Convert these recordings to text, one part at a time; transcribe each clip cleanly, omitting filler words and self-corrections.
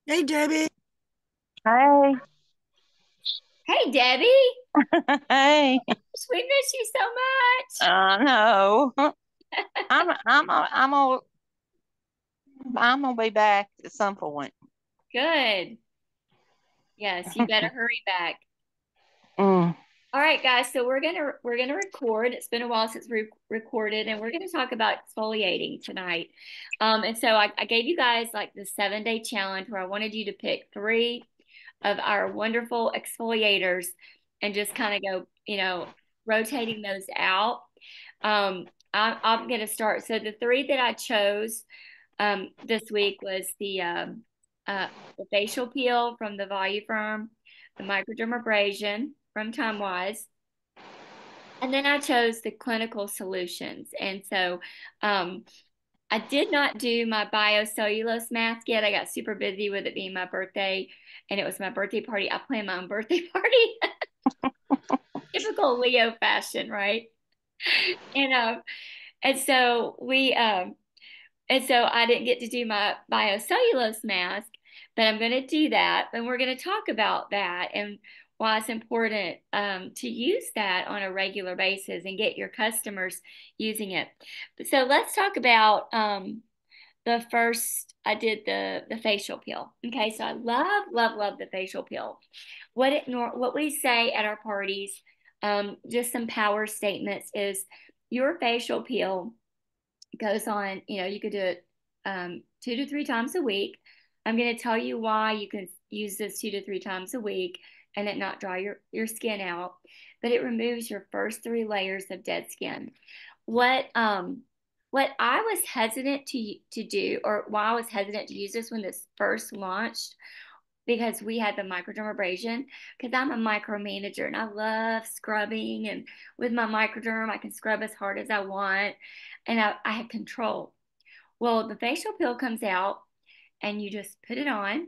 Hey, Debbie. Hey, Hey, Debbie. hey, We miss you so much. no, I'm gonna be back at some point. Good. Yes, you better hurry back. Mm. All right, guys. So we're gonna record. It's been a while since we recorded, and we're gonna talk about exfoliating tonight. And so I gave you guys like the 7-day challenge where I wanted you to pick three of our wonderful exfoliators and just kind of go, rotating those out. I'm gonna start. So the three that I chose this week was uh, the facial peel from the Value Firm, the microdermabrasion from Time Wise, and then I chose the clinical solutions. And so I did not do my biocellulose mask yet. I got super busy with it being my birthday, and it was my birthday party. I planned my own birthday party, typical Leo fashion, right? And and so we And so I didn't get to do my biocellulose mask, but I'm going to do that. And we're going to talk about that and why it's important to use that on a regular basis and get your customers using it. So let's talk about the first. I did the facial peel. Okay, so I love the facial peel. What we say at our parties, just some power statements is your facial peel goes on, you could do it 2 to 3 times a week. I'm going to tell you why you can use this 2 to 3 times a week and it not dry your skin out, but it removes your first 3 layers of dead skin. What I was hesitant to do, or why I was hesitant to use this when this first launched, because we had the microdermabrasion, because I'm a micromanager and I love scrubbing, and with my microderm I can scrub as hard as I want, and I have control. Well, the facial peel comes out and you just put it on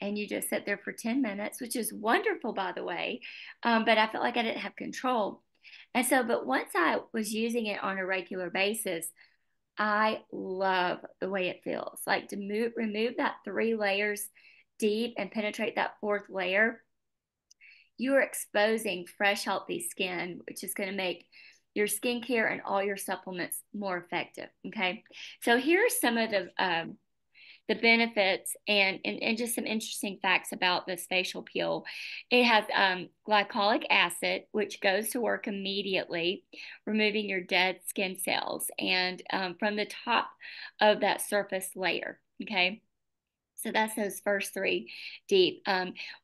and you just sit there for 10 minutes, which is wonderful, by the way. But I felt like I didn't have control. And so, but once I was using it on a regular basis, I love the way it feels. Like to remove that 3 layers deep and penetrate that fourth layer, you are exposing fresh, healthy skin, which is going to make your skincare and all your supplements more effective. Okay. So here are some of the benefits and just some interesting facts about this facial peel. It has glycolic acid, which goes to work immediately, removing your dead skin cells and from the top of that surface layer. Okay. So that's those first three deep.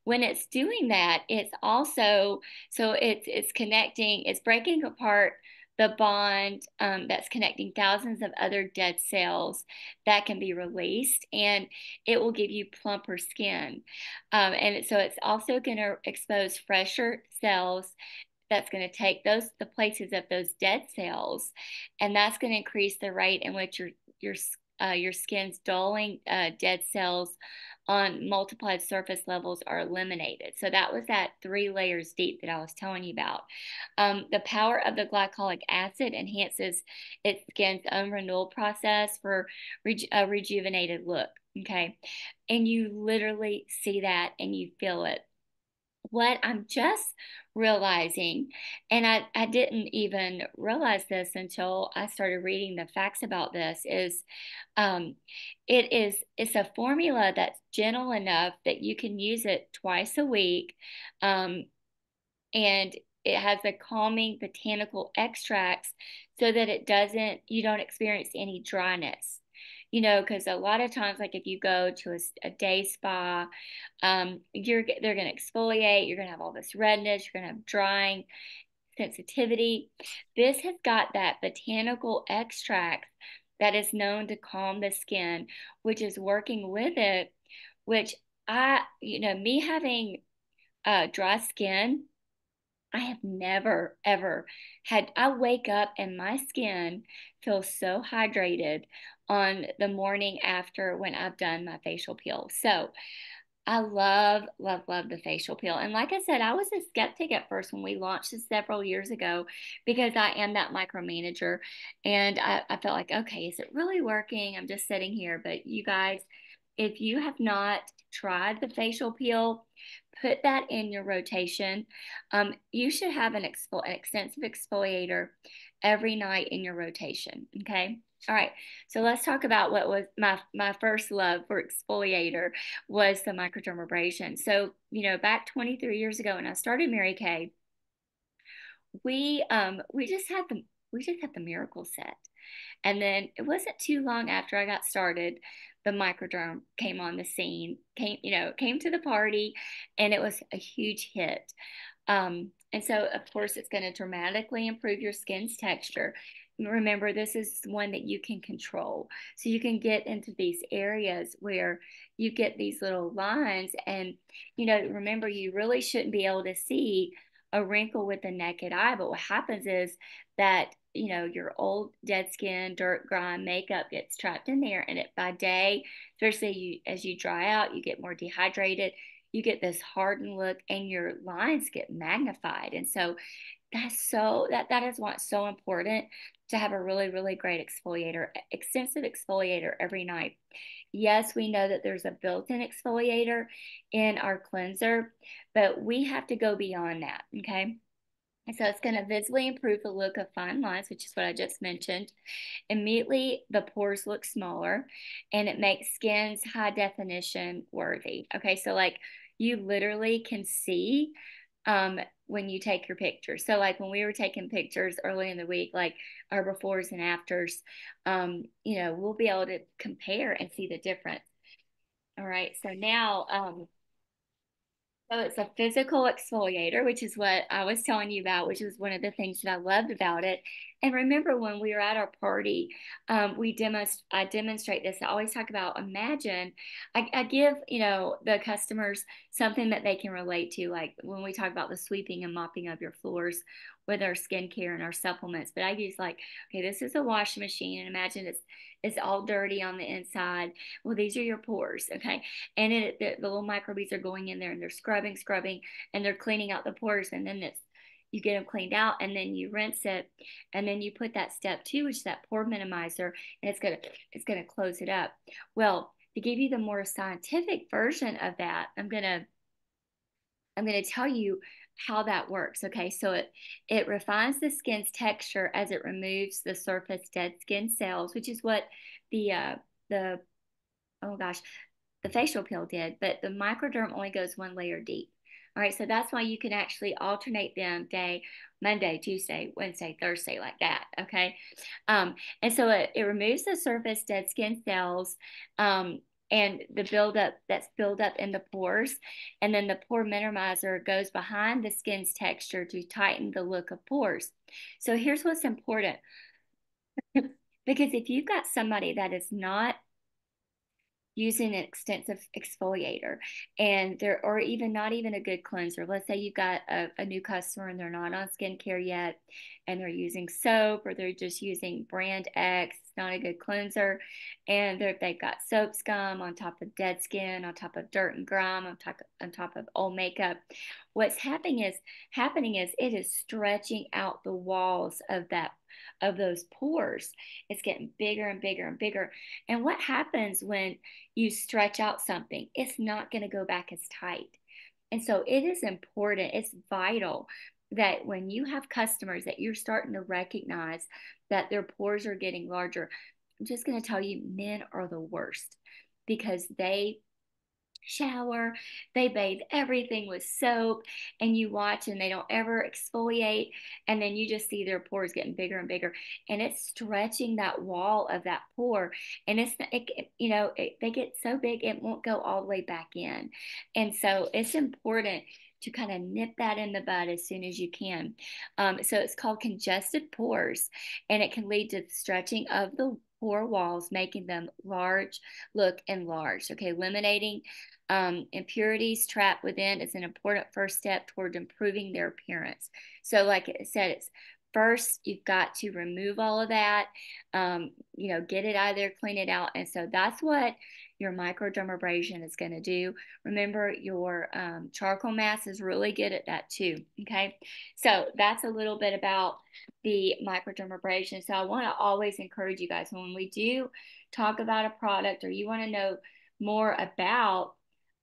When it's doing that, it's also it's connecting, it's breaking apart the bond that's connecting thousands of other dead cells that can be released, and it will give you plumper skin. And so it's also going to expose fresher cells. That's going to take the places of those dead cells, and that's going to increase the rate in which your your skin's dulling dead cells on multiplied surface levels are eliminated. So that was that 3 layers deep that I was telling you about. The power of the glycolic acid enhances its skin's own renewal process for a rejuvenated look. Okay. And you literally see that and you feel it. What I'm just realizing, and I didn't even realize this until I started reading the facts about this, is um, it's a formula that's gentle enough that you can use it twice a week. Um, and it has the calming botanical extracts so that you don't experience any dryness. Because a lot of times, like if you go to a day spa, they're going to exfoliate, you're going to have all this redness, you're going to have drying sensitivity. This has got that botanical extract that is known to calm the skin, which is working with it, which me having dry skin, I have never ever I wake up and my skin feels so hydrated on the morning after when I've done my facial peel. So I love the facial peel. And like I said, I was a skeptic at first when we launched this several years ago because I am that micromanager. And I felt like, okay, is it really working? I'm just sitting here. But you guys, if you have not tried the facial peel, put that in your rotation. You should have an extensive exfoliator every night in your rotation. Okay. All right. So let's talk about what was my first love for exfoliator was the microdermabrasion. So, back 23 years ago when I started Mary Kay, we just had the miracle set. And then it wasn't too long after I got started, the microderm came on the scene, came to the party, and it was a huge hit. And so, of course, it's going to dramatically improve your skin's texture. Remember, this is one that you can control. So you can get into these areas where you get these little lines. And, remember, you really shouldn't be able to see a wrinkle with the naked eye. But what happens is that, your old dead skin, dirt, grime, makeup gets trapped in there. And by day, especially as you dry out, you get more dehydrated, you get this hardened look, and your lines get magnified. And so that is why it's so important to have a really, really great exfoliator, extensive exfoliator every night. Yes, we know that there's a built-in exfoliator in our cleanser, but we have to go beyond that. Okay. And so it's going to visibly improve the look of fine lines, which is what I just mentioned. Immediately, the pores look smaller, and it makes skin's high definition worthy. Okay, so like you literally can see when you take your pictures. So like when we were taking pictures early in the week, like our befores and afters, we'll be able to compare and see the difference. All right, so now so it's a physical exfoliator, which is what I was telling you about, which was one of the things that I loved about it. And remember when we were at our party, I demonstrate this. I always talk about imagine. I give the customers something that they can relate to, like when we talk about the sweeping and mopping of your floors with our skincare and our supplements. But I use like, okay, this is a washing machine, and imagine it's all dirty on the inside. Well, these are your pores, okay? And the little microbes are going in there and they're scrubbing, and they're cleaning out the pores. And then you get them cleaned out, and then you rinse it, and then you put that step two, which is that pore minimizer, and it's gonna close it up. Well, to give you the more scientific version of that, I'm gonna tell you how that works. Okay, so it refines the skin's texture as it removes the surface dead skin cells, which is what the oh gosh, the facial peel did, but the microderm only goes one layer deep. All right, so that's why you can actually alternate them Monday, Tuesday, Wednesday, Thursday, like that. Okay. And so it removes the surface dead skin cells, and the buildup that's built up in the pores. And then the pore minimizer goes behind the skin's texture to tighten the look of pores. So here's what's important. Because if you've got somebody that is not using an extensive exfoliator and they're or even not even a good cleanser, let's say you've got a new customer and they're not on skincare yet, and they're using soap, or they're just using brand X, it's not a good cleanser, and they've got soap scum on top of dead skin, on top of dirt and grime, on top of old makeup. What's happening is it is stretching out the walls of those pores. It's getting bigger and bigger and bigger. And what happens when you stretch out something? It's not going to go back as tight. And so it is important, it's vital that when you have customers that you're starting to recognize that their pores are getting larger. I'm just going to tell you, men are the worst because they shower, they bathe everything with soap, and you watch and they don't ever exfoliate, and then you just see their pores getting bigger and bigger, and it's stretching that wall of that pore, and they get so big it won't go all the way back in. And so it's important to kind of nip that in the bud as soon as you can. So it's called congested pores, and it can lead to stretching of the pore walls, making them look enlarged. Okay, eliminating impurities trapped within is an important first step toward improving their appearance. So, like I said, it's first you've got to remove all of that, get it out of there, clean it out. And so that's what your microdermabrasion is going to do. Remember, your charcoal mask is really good at that too. Okay, so that's a little bit about the microdermabrasion. So I want to always encourage you guys when we do talk about a product, or you want to know more about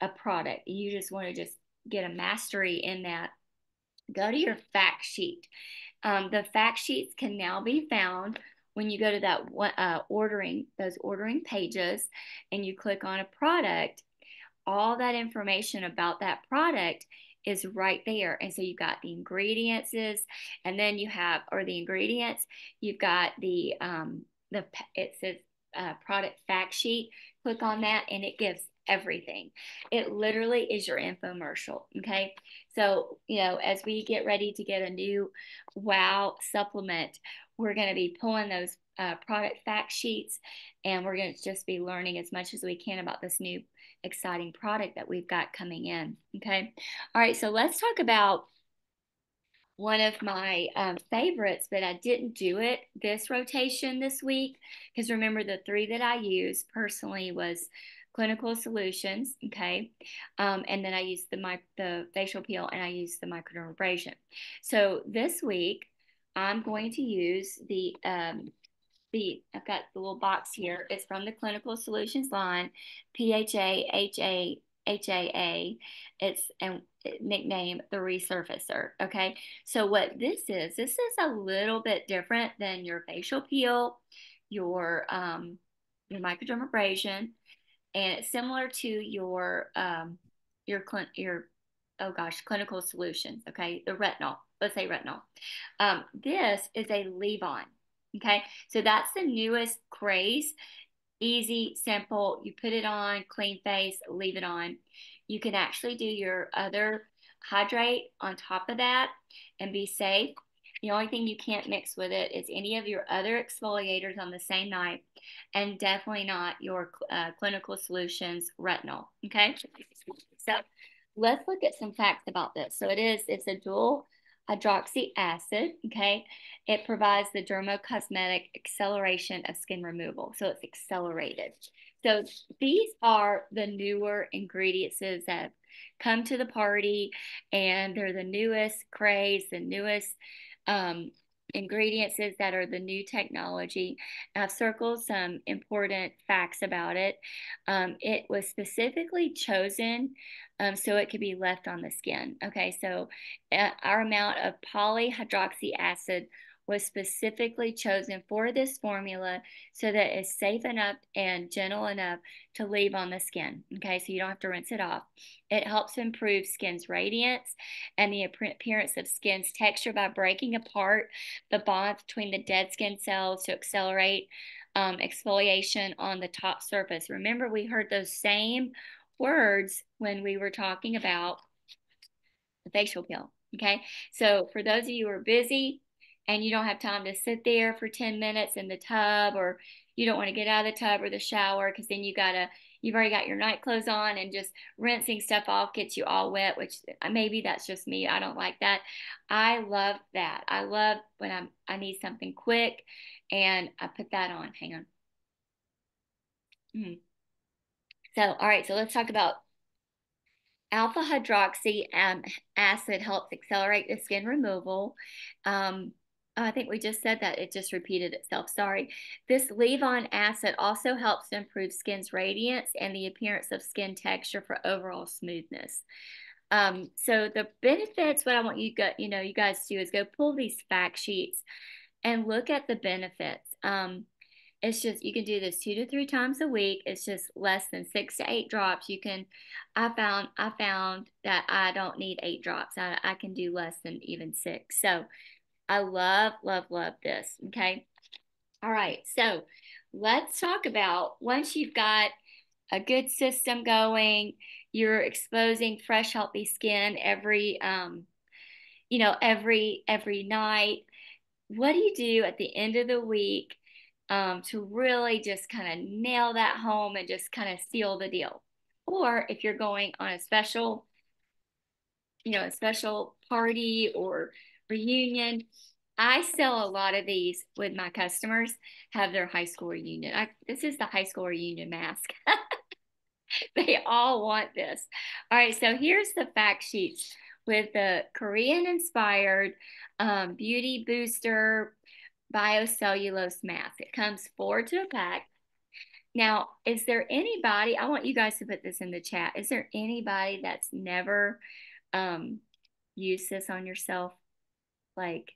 a product, you just want to just get a mastery in that, go to your fact sheet. The fact sheets can now be found when you go to that those ordering pages and you click on a product. All that information about that product is right there. And so you've got the ingredients is, and then you have, or the ingredients, you've got the it says product fact sheet. Click on that and it gives everything. It literally is your infomercial. Okay. So, as we get ready to get a new wow supplement, we're going to be pulling those product fact sheets, and we're going to just be learning as much as we can about this new exciting product that we've got coming in. Okay. All right. So let's talk about one of my favorites, but I didn't do it this rotation this week because remember the three that I used personally was Clinical Solutions, okay, and then I used the facial peel and I used the microdermabrasion. So this week I'm going to use I've got the little box here. It's from the Clinical Solutions line, PHA. It's and nickname the resurfacer. Okay. So what this is a little bit different than your facial peel, your microdermabrasion, and it's similar to your oh gosh, Clinical Solutions. Okay, the retinol. Let's say retinol. This is a leave-on. Okay, so that's the newest craze. Easy, simple. You put it on, clean face, leave it on. You can actually do your other hydrate on top of that and be safe. The only thing you can't mix with it is any of your other exfoliators on the same night, and definitely not your Clinical Solutions retinol. Okay, so let's look at some facts about this. So it's a dual hydroxy acid. Okay, it provides the dermocosmetic acceleration of skin removal. So it's accelerated. So these are the newer ingredients that have come to the party, and they're the newest craze, the newest ingredients that are the new technology. I've circled some important facts about it. It was specifically chosen so it could be left on the skin. Okay, so our amount of polyhydroxy acid was specifically chosen for this formula so that it's safe enough and gentle enough to leave on the skin. Okay, so you don't have to rinse it off. It helps improve skin's radiance and the appearance of skin's texture by breaking apart the bonds between the dead skin cells to accelerate exfoliation on the top surface. Remember, we heard those same words when we were talking about the facial peel. Okay. So for those of you who are busy and you don't have time to sit there for 10 minutes in the tub, or you don't want to get out of the tub or the shower because then you've already got your night clothes on, and just rinsing stuff off gets you all wet, which maybe that's just me. I don't like that. I love that. I love when I need something quick and I put that on. Hang on. So, all right. So let's talk about alpha hydroxy acid helps accelerate the skin removal. I think we just said that. It just repeated itself. Sorry. This leave-on acid also helps improve skin's radiance and the appearance of skin texture for overall smoothness. So the benefits, what I want you guys to do is go pull these fact sheets and look at the benefits. It's just, you can do this 2 to 3 times a week. It's just less than 6 to 8 drops. I found that I don't need 8 drops. I can do less than even 6. So I love, love, love this. Okay. All right. So let's talk about, once you've got a good system going, you're exposing fresh, healthy skin every night. What do you do at the end of the week to really just kind of nail that home and just kind of seal the deal? Or if you're going on a special party or reunion, I sell a lot of these with my customers, have their high school reunion. This is the high school reunion mask. They all want this. All right, so here's the fact sheets with the Korean inspired beauty booster biocellulose mask. It comes 4 to a pack. Now, is there anybody, I want you guys to put this in the chat. Is there anybody that's never um used this on yourself? Like,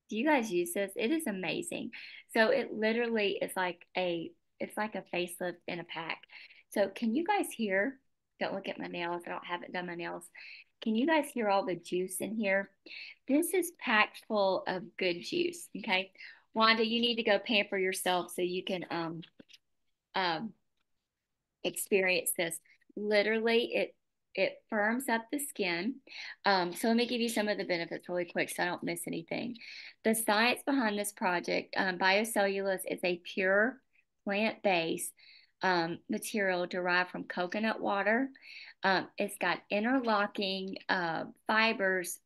do you guys use this? It is amazing. So it literally is like it's like a facelift in a pack. So can you guys hear? Don't look at my nails. I don't haven't done my nails. Can you guys hear all the juice in here? This is packed full of good juice. Okay. Wanda, you need to go pamper yourself so you can um experience this. Literally, it firms up the skin. So let me give you some of the benefits really quick so I don't miss anything. The science behind this project, biocellulose is a pure plant-based material derived from coconut water. It's got interlocking fibers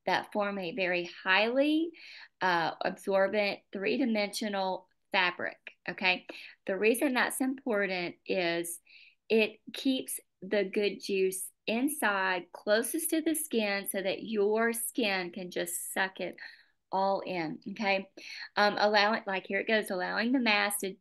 that form a very highly absorbent three-dimensional fabric. Okay. The reason that's important is it keeps the good juice inside closest to the skin so that your skin can just suck it all in. Okay. Allowing, like here it goes, allowing the mass to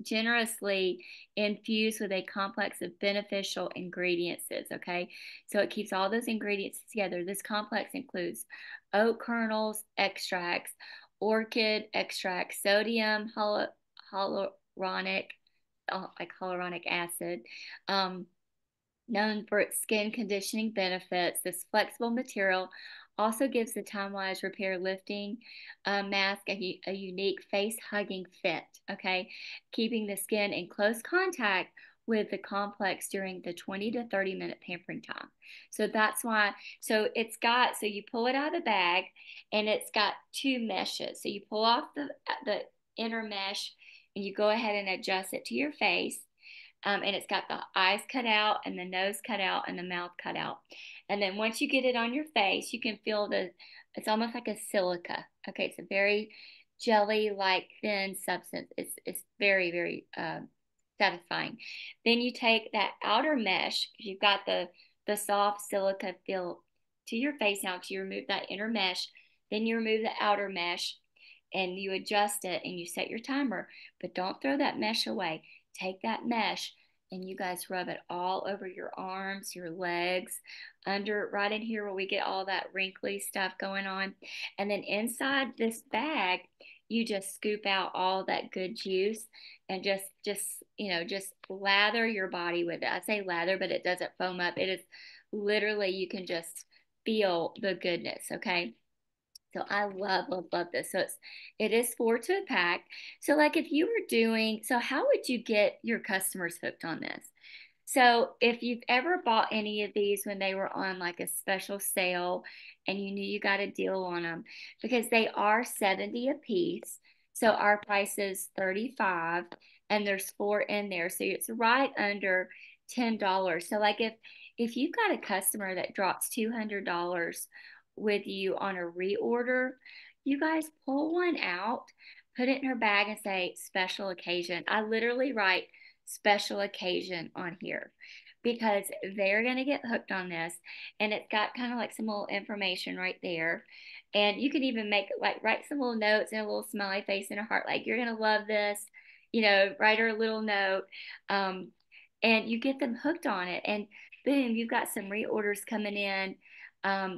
generously infuse with a complex of beneficial ingredients. Okay. So it keeps all those ingredients together. This complex includes oat kernels, extracts, orchid extract, sodium hyaluronic, like hyaluronic acid, um, known for its skin conditioning benefits. This flexible material also gives the Time Wise Repair Lifting mask a unique face hugging fit, okay? Keeping the skin in close contact with the complex during the 20 to 30-minute pampering time. So that's why, so it's got, so you pull it out of the bag and it's got two meshes. So you pull off the inner mesh and you go ahead and adjust it to your face, and it's got the eyes cut out and the nose cut out and the mouth cut out. And then once you get it on your face, you can feel it's almost like a silica. Okay, it's a very jelly-like thin substance. It's very, very satisfying. Then you take that outer mesh, because you've got the soft silica feel to your face now, because you remove that inner mesh. Then you remove the outer mesh and you adjust it and you set your timer, but don't throw that mesh away. Take that mesh and you guys rub it all over your arms, your legs, under right in here where we get all that wrinkly stuff going on. And then inside this bag, you just scoop out all that good juice and just lather your body with it. I say lather, but it doesn't foam up. It is literally, you can just feel the goodness, okay? So I love, love, love this. So it is four to a pack. So like if you were doing, so how would you get your customers hooked on this? So if you've ever bought any of these when they were on like a special sale and you knew you got a deal on them, because they are 70 a piece. So our price is 35 and there's four in there. So it's right under $10. So like if you've got a customer that drops $200 with you on a reorder, you guys pull one out, put it in her bag and say special occasion. I literally write special occasion on here because they're going to get hooked on this, and it's got kind of like some little information right there, and you can even make like write some little notes and a little smiley face and a heart like you're going to love this, write her a little note, um, and you get them hooked on it, and boom, you've got some reorders coming in.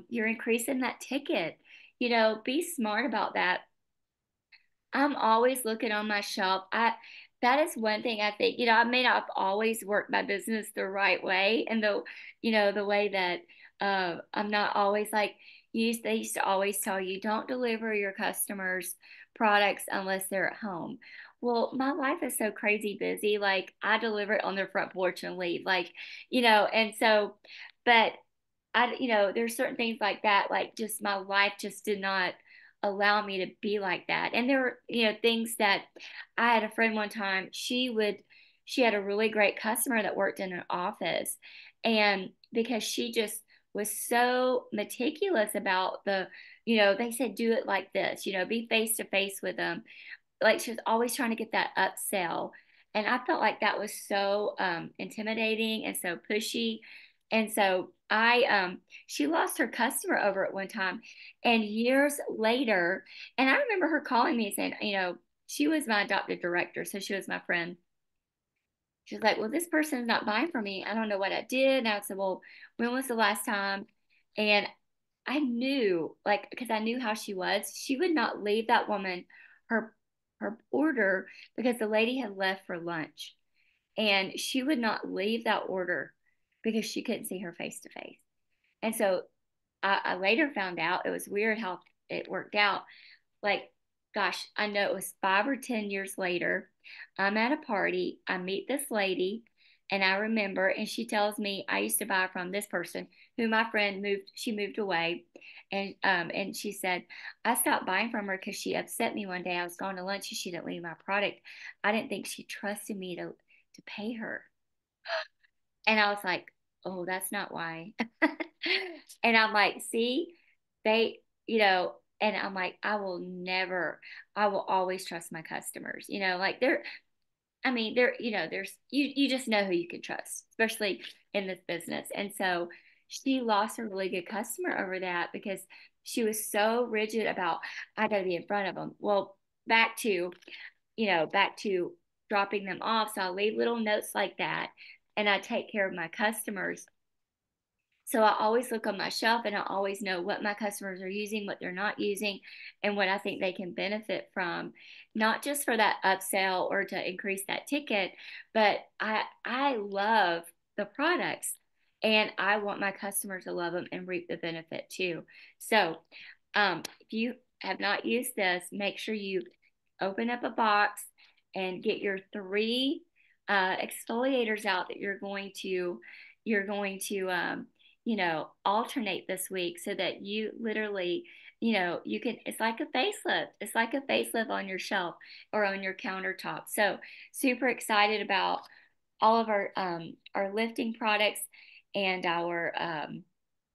You're increasing that ticket. Be smart about that. I'm always looking on my shelf. I That is one thing I think, I may not have always worked my business the right way, and the way that I'm not always like they used to always tell you don't deliver your customers products unless they're at home. Well, my life is so crazy busy. Like I deliver it on their front porch and leave. Like, and so, but there's certain things like that, like just my life just did not allow me to be like that. And there were, things that I had a friend one time, she had a really great customer that worked in an office. And because she just was so meticulous about they said, do it like this, be face to face with them, like she was always trying to get that upsell. And I felt like that was so intimidating and so pushy. And so she lost her customer over at one time. And years later, and I remember her calling me and saying, she was my adopted director, so she was my friend. She's like, well, this person's not buying from me. I don't know what I did. And I said, well, when was the last time? And I knew, like, because I knew how she was, she would not leave that woman her her order because the lady had left for lunch. And she would not leave that order because she couldn't see her face to face. And so I later found out it was weird how it worked out. Like, gosh, I know it was 5 or 10 years later. I'm at a party. I meet this lady, and I remember, and she tells me I used to buy from this person who my friend moved. She moved away, and she said I stopped buying from her because she upset me one day. I was going to lunch and she didn't leave my product. I didn't think she trusted me to pay her, and I was like, oh, that's not why. And I'm like, see, they, and I'm like, I will always trust my customers. Like I mean, you just know who you can trust, especially in this business. And so she lost a really good customer over that because she was so rigid about, I got to be in front of them. Well, back to, back to dropping them off. So I leave little notes like that and I take care of my customers. So I always look on my shelf and I always know what my customers are using, what they're not using, and what I think they can benefit from, not just for that upsell or to increase that ticket, but I love the products and I want my customers to love them and reap the benefit too. So if you have not used this, make sure you open up a box and get your three exfoliators out that you're going to alternate this week so that you literally, you can, it's like a facelift. It's like a facelift on your shelf or on your countertop. So super excited about all of our lifting products and our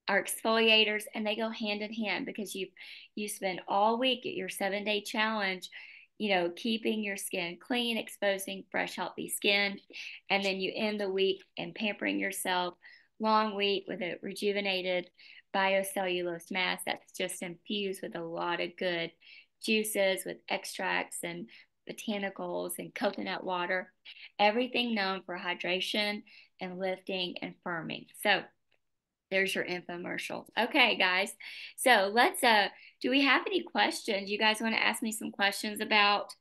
exfoliators, and they go hand in hand because you spend all week at your 7 day challenge, keeping your skin clean, exposing fresh healthy skin, and then you end the week and pampering yourself long week with a rejuvenated biocellulose mask that's just infused with a lot of good juices, with extracts and botanicals and coconut water, everything known for hydration and lifting and firming. So there's your infomercial. Okay, guys. So let's do we have any questions? You guys want to ask me some questions about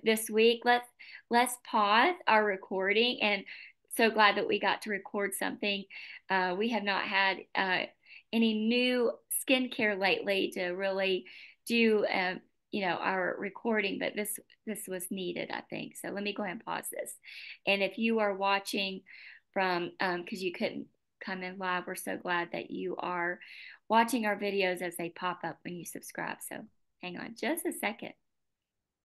this week? Let's pause our recording, and so glad that we got to record something. We have not had any new skincare lately to really do our recording, but this was needed, I think. So let me go ahead and pause this. And if you are watching from because you couldn't come in live. We're so glad that you are watching our videos as they pop up when you subscribe. So hang on just a second.